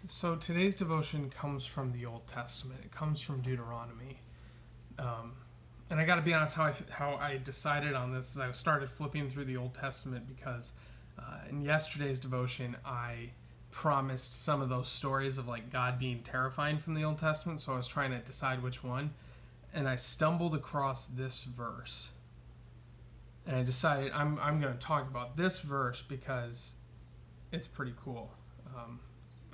So today's devotion comes from the Old Testament. It comes from Deuteronomy. And I got to be honest, how I decided on this is I started flipping through the Old Testament because in yesterday's devotion I promised some of those stories of like God being terrifying from the Old Testament. So I was trying to decide which one, and I stumbled across this verse, and I decided I'm going to talk about this verse because it's pretty cool.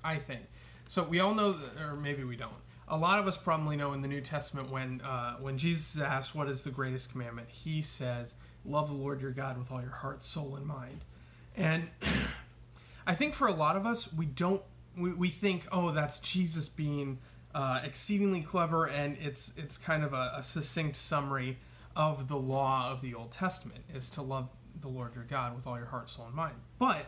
I think. So we all know, or maybe we don't. A lot of us probably know in the New Testament when Jesus is asked what is the greatest commandment, he says, "Love the Lord your God with all your heart, soul, and mind." And I think for a lot of us, we think, oh, that's Jesus being exceedingly clever, and it's kind of a succinct summary of the law of the Old Testament is to love the Lord your God with all your heart, soul, and mind. But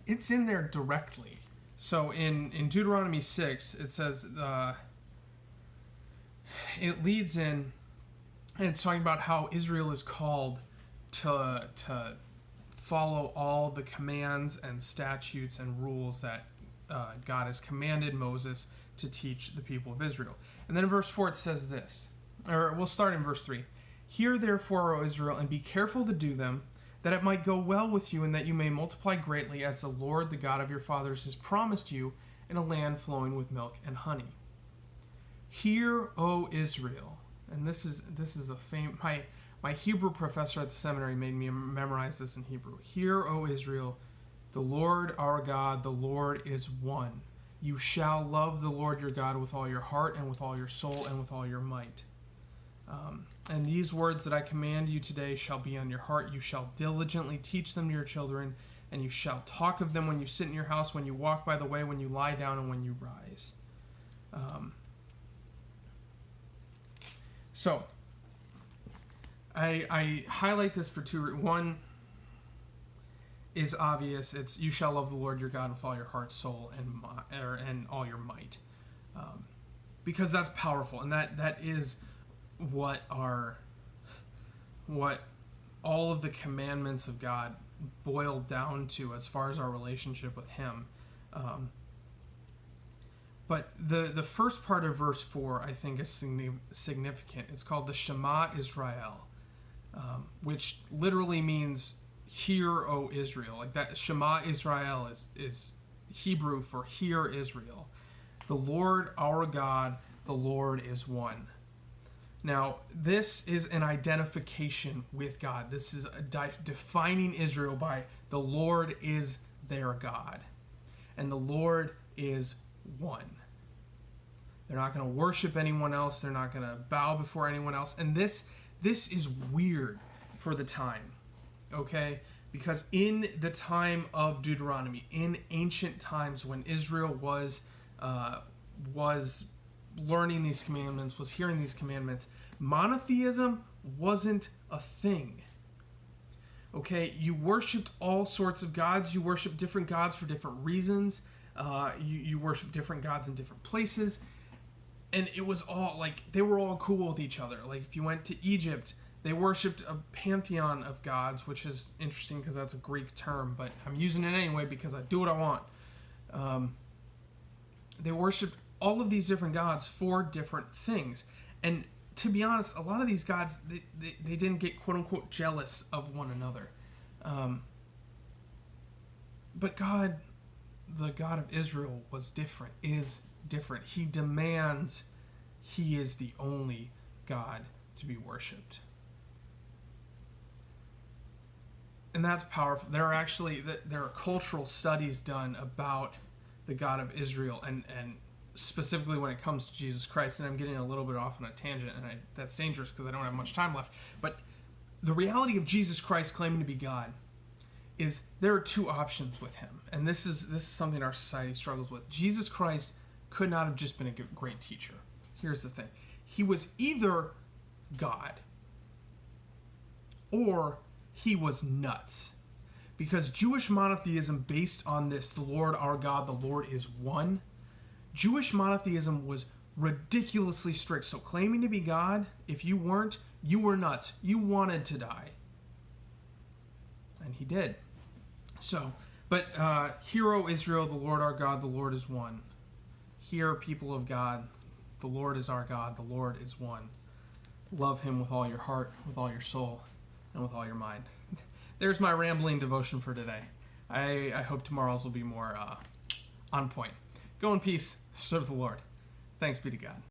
it's in there directly. So in Deuteronomy 6, it says, it leads in, and it's talking about how Israel is called to follow all the commands and statutes and rules that God has commanded Moses to teach the people of Israel. And then in verse 4 it says this, or we'll start in verse 3. "Hear therefore, O Israel, and be careful to do them, that it might go well with you, and that you may multiply greatly, as the Lord, the God of your fathers, has promised you, in a land flowing with milk and honey. Hear, O Israel." And this is a my Hebrew professor at the seminary made me memorize this in Hebrew. "Hear, O Israel, the Lord our God, the Lord is one. You shall love the Lord your God with all your heart, and with all your soul, and with all your might. And these words that I command you today shall be on your heart. You shall diligently teach them to your children, and you shall talk of them when you sit in your house, when you walk by the way, when you lie down, and when you rise." So I highlight this for two reasons. One is obvious. It's you shall love the Lord your God with all your heart, soul, and all your might, because that's powerful, and that is what all of the commandments of God boil down to as far as our relationship with Him. But the first part of verse 4 I think is significant. It's called the Shema Israel, which literally means "Hear, O Israel." Like that, Shema Israel is Hebrew for "Hear, Israel." The Lord our God, the Lord is one. Now, this is an identification with God. This is defining Israel by the Lord is their God. And the Lord is one. They're not going to worship anyone else. They're not going to bow before anyone else. And this is weird for the time, okay? Because in the time of Deuteronomy, in ancient times when Israel was learning these commandments, was hearing these commandments, monotheism wasn't a thing. Okay, you worshipped all sorts of gods. You worshipped different gods for different reasons. You worshipped different gods in different places. And it was all, like, they were all cool with each other. Like, if you went to Egypt, they worshipped a pantheon of gods, which is interesting because that's a Greek term, but I'm using it anyway because I do what I want. They worshipped all of these different gods for different things. And to be honest, a lot of these gods, they didn't get quote-unquote jealous of one another. But God, the God of Israel, is different. He demands He is the only God to be worshipped. And that's powerful. There are cultural studies done about the God of Israel, and specifically when it comes to Jesus Christ, and I'm getting a little bit off on a tangent, and that's dangerous because I don't have much time left, but the reality of Jesus Christ claiming to be God is there are two options with Him, and this is something our society struggles with. Jesus Christ could not have just been a great teacher. Here's the thing. He was either God or He was nuts, because Jewish monotheism based on this, the Lord our God, the Lord is one, Jewish monotheism was ridiculously strict. So claiming to be God, if you weren't, you were nuts. You wanted to die. And He did. So But hear, O Israel, the Lord our God, the Lord is one. Hear, people of God, the Lord is our God, the Lord is one. Love him with all your heart, with all your soul, and with all your mind. There's my rambling devotion for today. I hope tomorrow's will be more on point. Go in peace, serve the Lord. Thanks be to God.